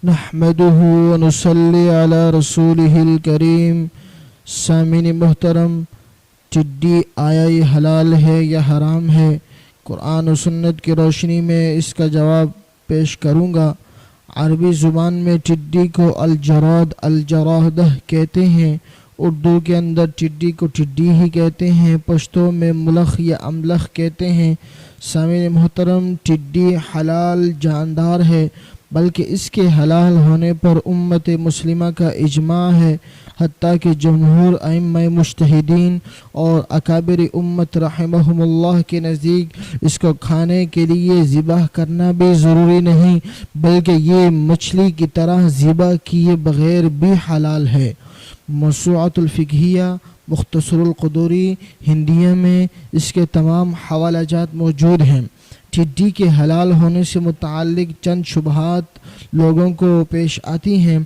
نحمده ونصلي على رسوله الكريم. سامعین محترم، ٹڈی آیا یہ حلال ہے یا حرام ہے؟ قرآن و سنت کی روشنی میں اس کا جواب پیش کروں گا۔ عربی زبان میں ٹڈی کو الجراد الجرادہ کہتے ہیں۔ اردو کے اندر ٹڈی کو ٹڈی ہی کہتے ہیں۔ پشتو میں ملخ یا املخ کہتے ہیں۔ سامعین محترم، ٹڈی حلال جاندار ہے، بلکہ اس کے حلال ہونے پر امت مسلمہ کا اجماع ہے، حتیٰ کہ جمہور ائمہ مجتہدین اور اکابر امت رحمہم اللہ کے نزدیک اس کو کھانے کے لیے ذبح کرنا بھی ضروری نہیں، بلکہ یہ مچھلی کی طرح ذبح کیے بغیر بھی حلال ہے۔ موسوعۃ الفقہیہ مختصر القدوری ہندیہ میں اس کے تمام حوالہ جات موجود ہیں۔ ٹڈی کے حلال ہونے سے متعلق چند شبہات لوگوں کو پیش آتی ہیں۔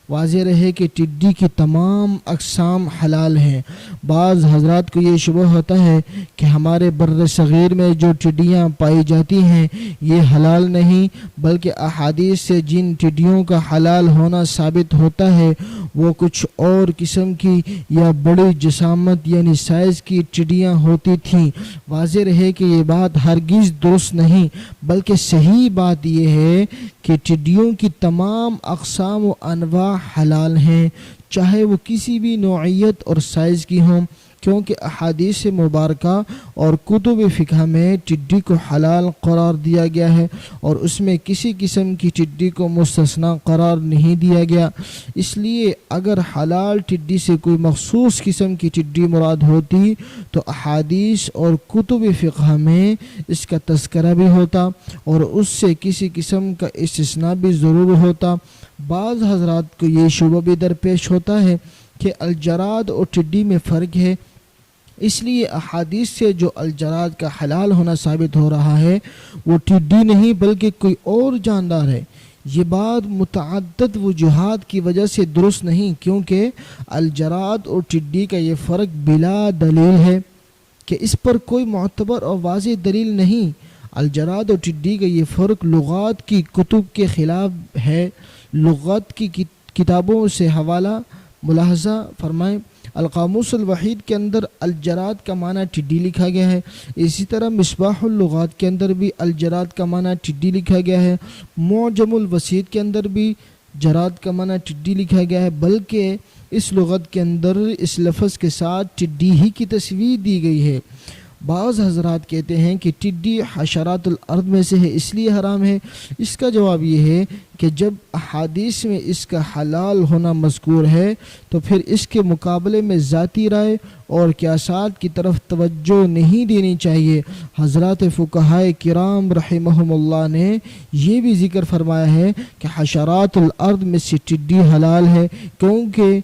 واضح رہے کہ ٹڈی کی تمام اقسام حلال ہیں۔ بعض حضرات کو یہ شبہ ہوتا ہے کہ ہمارے بر صغیر میں جو ٹڈیاں پائی جاتی ہیں یہ حلال نہیں، بلکہ احادیث سے جن ٹڈیوں کا حلال ہونا ثابت ہوتا ہے وہ کچھ اور قسم کی یا بڑی جسامت یعنی سائز کی ٹڈیاں ہوتی تھیں۔ واضح رہے کہ یہ بات ہرگز درست نہیں، بلکہ صحیح بات یہ ہے کہ ٹڈیوں کی تمام اقسام و انواع حلال ہیں، چاہے وہ کسی بھی نوعیت اور سائز کی ہوں، کیونکہ احادیث مبارکہ اور کتب فقہ میں ٹڈی کو حلال قرار دیا گیا ہے اور اس میں کسی قسم کی ٹڈی کو مستثنی قرار نہیں دیا گیا۔ اس لیے اگر حلال ٹڈی سے کوئی مخصوص قسم کی ٹڈی مراد ہوتی تو احادیث اور کتب فقہ میں اس کا تذکرہ بھی ہوتا اور اس سے کسی قسم کا استثناء بھی ضرور ہوتا۔ بعض حضرات کو یہ شبہ بھی درپیش ہوتا ہے کہ الجراد اور ٹڈی میں فرق ہے، اس لیے احادیث سے جو الجراد کا حلال ہونا ثابت ہو رہا ہے وہ ٹڈی نہیں بلکہ کوئی اور جاندار ہے۔ یہ بات متعدد وجوہات کی وجہ سے درست نہیں، کیونکہ الجراد اور ٹڈی کا یہ فرق بلا دلیل ہے کہ اس پر کوئی معتبر اور واضح دلیل نہیں۔ الجراد اور ٹڈی کا یہ فرق لغات کی کتب کے خلاف ہے۔ لغت کی کتابوں سے حوالہ ملاحظہ فرمائیں۔ القاموس الوحید کے اندر الجراد کا معنی ٹڈی لکھا گیا ہے، اسی طرح مصباح اللغات کے اندر بھی الجراد کا معنی ٹڈی لکھا گیا ہے، معجم الوسیط کے اندر بھی جراد کا معنی ٹڈی لکھا گیا ہے، بلکہ اس لغت کے اندر اس لفظ کے ساتھ ٹڈی ہی کی تصویر دی گئی ہے۔ بعض حضرات کہتے ہیں کہ ٹڈی حشرات الارض میں سے ہے اس لیے حرام ہے۔ اس کا جواب یہ ہے کہ جب احادیث میں اس کا حلال ہونا مذکور ہے تو پھر اس کے مقابلے میں ذاتی رائے اور قیاسات کی طرف توجہ نہیں دینی چاہیے۔ حضرات فقہائے کرام رحمہم اللہ نے یہ بھی ذکر فرمایا ہے کہ حشرات الارض میں سے ٹڈی حلال ہے، کیونکہ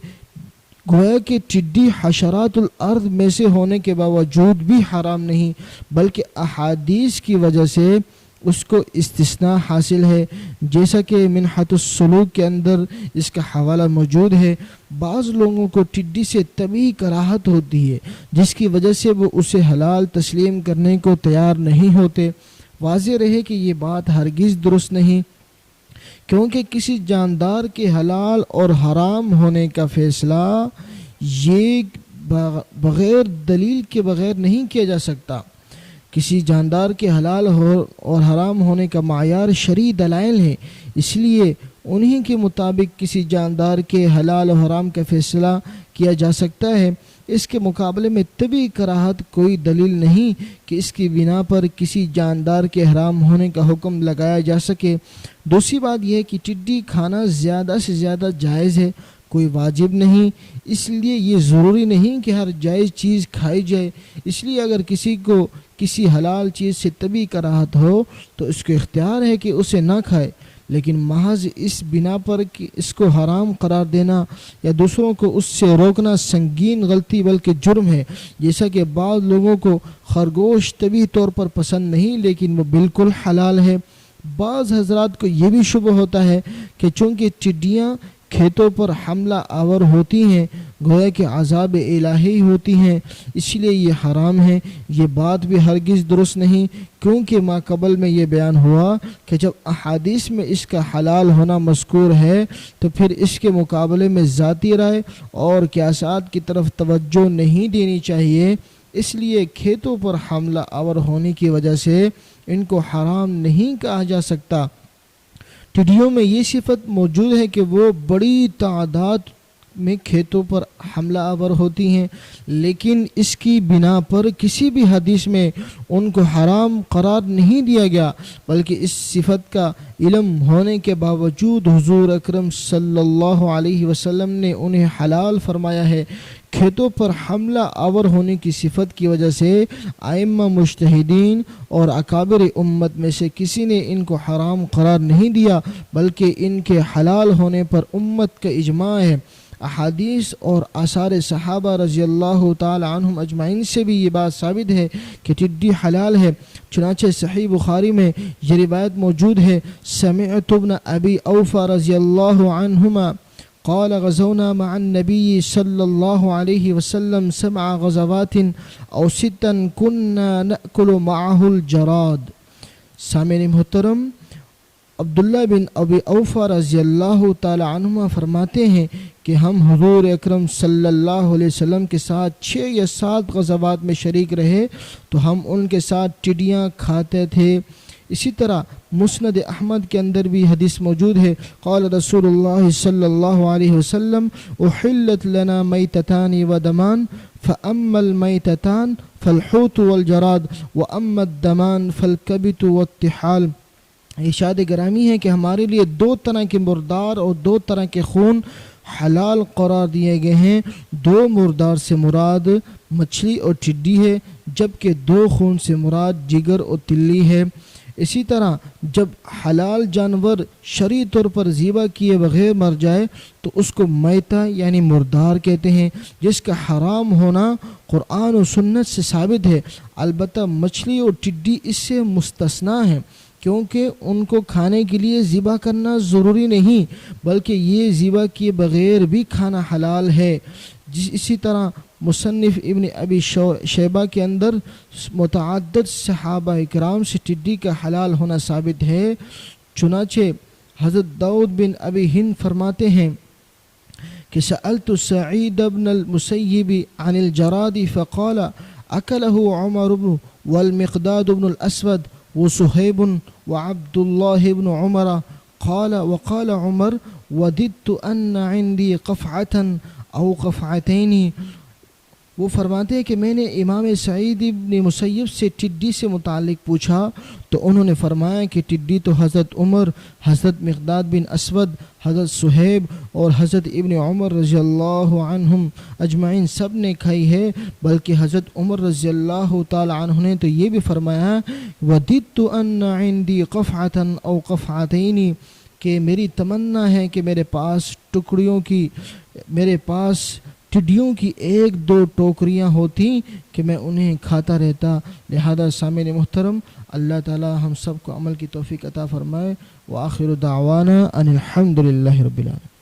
گویا کہ ٹڈی حشرات الارض میں سے ہونے کے باوجود بھی حرام نہیں، بلکہ احادیث کی وجہ سے اس کو استثناء حاصل ہے، جیسا کہ منحۃ السلوک کے اندر اس کا حوالہ موجود ہے۔ بعض لوگوں کو ٹڈی سے طبعی کراہت ہوتی ہے جس کی وجہ سے وہ اسے حلال تسلیم کرنے کو تیار نہیں ہوتے۔ واضح رہے کہ یہ بات ہرگز درست نہیں، کیونکہ کسی جاندار کے حلال اور حرام ہونے کا فیصلہ یہ بغیر دلیل کے بغیر نہیں کیا جا سکتا۔ کسی جاندار کے حلال اور حرام ہونے کا معیار شرعی دلائل ہے، اس لیے انہی کے مطابق کسی جاندار کے حلال و حرام کا فیصلہ کیا جا سکتا ہے۔ اس کے مقابلے میں طبعی کراہت کوئی دلیل نہیں کہ اس کی بنا پر کسی جاندار کے حرام ہونے کا حکم لگایا جا سکے۔ دوسری بات یہ ہے کہ ٹڈی کھانا زیادہ سے زیادہ جائز ہے، کوئی واجب نہیں، اس لیے یہ ضروری نہیں کہ ہر جائز چیز کھائی جائے۔ اس لیے اگر کسی کو کسی حلال چیز سے طبعی کراہت ہو تو اس کو اختیار ہے کہ اسے نہ کھائے، لیکن محض اس بنا پر کہ اس کو حرام قرار دینا یا دوسروں کو اس سے روکنا سنگین غلطی بلکہ جرم ہے۔ جیسا کہ بعض لوگوں کو خرگوش طبعی طور پر پسند نہیں لیکن وہ بالکل حلال ہے۔ بعض حضرات کو یہ بھی شبہ ہوتا ہے کہ چونکہ ٹڈیاں کھیتوں پر حملہ آور ہوتی ہیں گویا کہ عذاب الہی ہوتی ہیں، اس لیے یہ حرام ہے۔ یہ بات بھی ہرگز درست نہیں، کیونکہ ما قبل میں یہ بیان ہوا کہ جب احادیث میں اس کا حلال ہونا مذکور ہے تو پھر اس کے مقابلے میں ذاتی رائے اور قیاسات کی طرف توجہ نہیں دینی چاہیے۔ اس لیے کھیتوں پر حملہ آور ہونے کی وجہ سے ان کو حرام نہیں کہا جا سکتا۔ ٹڈیوں میں یہ صفت موجود ہے کہ وہ بڑی تعداد میں کھیتوں پر حملہ آور ہوتی ہیں، لیکن اس کی بنا پر کسی بھی حدیث میں ان کو حرام قرار نہیں دیا گیا، بلکہ اس صفت کا علم ہونے کے باوجود حضور اکرم صلی اللہ علیہ وسلم نے انہیں حلال فرمایا ہے۔ کھیتوں پر حملہ آور ہونے کی صفت کی وجہ سے ائمہ مجتہدین اور اکابر امت میں سے کسی نے ان کو حرام قرار نہیں دیا، بلکہ ان کے حلال ہونے پر امت کا اجماع ہے۔ احادیث اور آثار صحابہ رضی اللہ تعالی عنہم اجمعین سے بھی یہ بات ثابت ہے کہ ٹڈی حلال ہے۔ چنانچہ صحیح بخاری میں یہ روایت موجود ہے، سمعت ابن ابی اوفا رضی اللہ عنہما قال غزونا مع النبي صلى الله عليه وسلم 7 غزوات او 6 كنا نأكل معه الجراد۔ سامعین محترم، عبداللہ بن ابی اوفا رضی اللہ تعالی عنہما فرماتے ہیں کہ ہم حضور اکرم صلی اللہ علیہ وسلم کے ساتھ 6 یا 7 غزوات میں شریک رہے تو ہم ان کے ساتھ ٹڈیاں کھاتے تھے۔ اسی طرح مسند احمد کے اندر بھی حدیث موجود ہے، قال رسول اللہ صلی اللہ علیہ وسلم احلت لنا میتتان ودمان فاما المیتتان فالحوت والجراد واما الدمان فالکبت والطحال۔ ارشاد گرامی ہے کہ ہمارے لیے 2 طرح کے مردار اور 2 طرح کے خون حلال قرار دیے گئے ہیں۔ 2 مردار سے مراد مچھلی اور ٹڈی ہے، جبکہ 2 خون سے مراد جگر اور تلی ہے۔ اسی طرح جب حلال جانور شرعی طور پر ذبح کیے بغیر مر جائے تو اس کو میتہ یعنی مردار کہتے ہیں، جس کا حرام ہونا قرآن و سنت سے ثابت ہے۔ البتہ مچھلی اور ٹڈی اس سے مستثنا ہیں، کیونکہ ان کو کھانے کے لیے ذبح کرنا ضروری نہیں، بلکہ یہ ذبح کیے بغیر بھی کھانا حلال ہے۔ اسی طرح مصنف ابن ابی شیبہ کے اندر متعدد صحابہ اکرام سے ٹڈی کا حلال ہونا ثابت ہے۔ چنانچہ حضرت داؤد بن ابی ہند فرماتے ہیں کہ سألت سعید بن المسیب عن الجراد فقال اکلہ عمر بن والمقداد بن الاسود وصہیب وعبد اللہ بن عمر وقال عمر وددت ان عندي قفعة او قفعتين۔ وہ فرماتے ہیں کہ میں نے امام سعید بن مسیب سے ٹڈی سے متعلق پوچھا تو انہوں نے فرمایا کہ ٹڈی تو حضرت عمر، حضرت مقداد بن اسود، حضرت صہیب اور حضرت ابن عمر رضی اللہ عنہم اجمعین سب نے کھائی ہے، بلکہ حضرت عمر رضی اللہ تعالی عنہ نے تو یہ بھی فرمایا وَدِدْتُ أَنَّ عِنْدِي قَفْعَةً أَوْ قَفْعَتَيْنِ، کہ میری تمنا ہے کہ میرے پاس ٹڈیوں کی 1-2 ٹوکریاں ہوتی کہ میں انہیں کھاتا رہتا۔ لہذا سامعین محترم، اللہ تعالی ہم سب کو عمل کی توفیق عطا فرمائے۔ وآخر دعوانا ان الحمد للہ رب العالمین۔